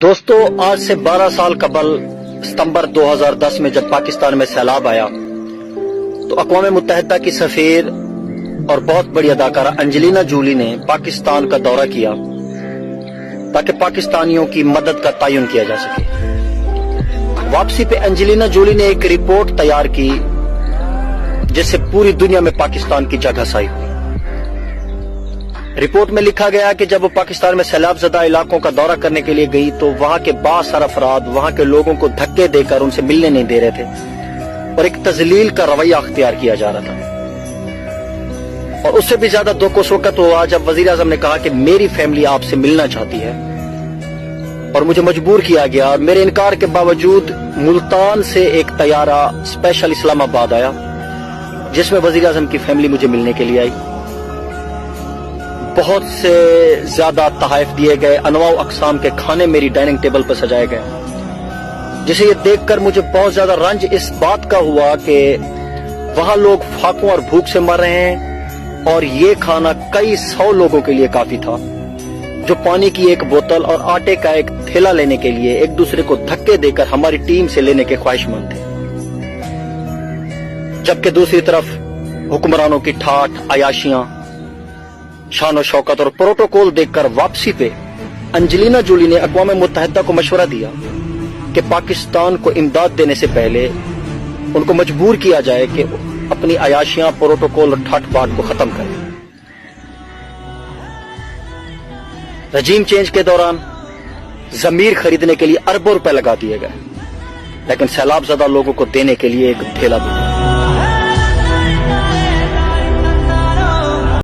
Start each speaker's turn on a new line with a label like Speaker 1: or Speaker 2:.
Speaker 1: دوستو، آج سے 12 سال قبل ستمبر 2010 میں جب پاکستان میں سیلاب آیا تو اقوام متحدہ کی سفیر اور بہت بڑی اداکارہ انجلینا جولی نے پاکستان کا دورہ کیا تاکہ پاکستانیوں کی مدد کا تعین کیا جا سکے۔ واپسی پہ انجلینا جولی نے ایک رپورٹ تیار کی جس سے پوری دنیا میں پاکستان کی جگہ سائی ہوئی۔ رپورٹ میں لکھا گیا کہ جب وہ پاکستان میں سیلاب زدہ علاقوں کا دورہ کرنے کے لیے گئی تو وہاں کے بااثر افراد وہاں کے لوگوں کو دھکے دے کر ان سے ملنے نہیں دے رہے تھے اور ایک تذلیل کا رویہ اختیار کیا جا رہا تھا۔ اور اس سے بھی زیادہ دکھ اس وقت ہوا جب وزیر اعظم نے کہا کہ میری فیملی آپ سے ملنا چاہتی ہے اور مجھے مجبور کیا گیا، اور میرے انکار کے باوجود ملتان سے ایک طیارہ اسپیشل اسلام آباد آیا جس میں وزیر اعظم کی فیملی مجھے ملنے کے لیے آئی۔ بہت سے زیادہ تحائف دیے گئے، انواع و اقسام کے کھانے میری ڈائننگ ٹیبل پر سجائے گئے، جسے یہ دیکھ کر مجھے بہت زیادہ رنج اس بات کا ہوا کہ وہاں لوگ فاقوں اور بھوک سے مر رہے ہیں اور یہ کھانا کئی 100 لوگوں کے لیے کافی تھا جو پانی کی ایک بوتل اور آٹے کا ایک تھیلا لینے کے لیے ایک دوسرے کو دھکے دے کر ہماری ٹیم سے لینے کے خواہش مند تھے، جبکہ دوسری طرف حکمرانوں کی ٹھاٹھ، عیاشیاں، شان و شوکت اور پروٹوکول دیکھ کر واپسی پہ انجلینا جولی نے اقوام متحدہ کو مشورہ دیا کہ پاکستان کو امداد دینے سے پہلے ان کو مجبور کیا جائے کہ اپنی عیاشیاں، پروٹوکول اور ٹھٹ باٹ کو ختم کریں۔ رجیم چینج کے دوران ضمیر خریدنے کے لیے اربوں روپے لگا دیے گئے، لیکن سیلاب زدہ لوگوں کو دینے کے لیے ایک تھیلا بھی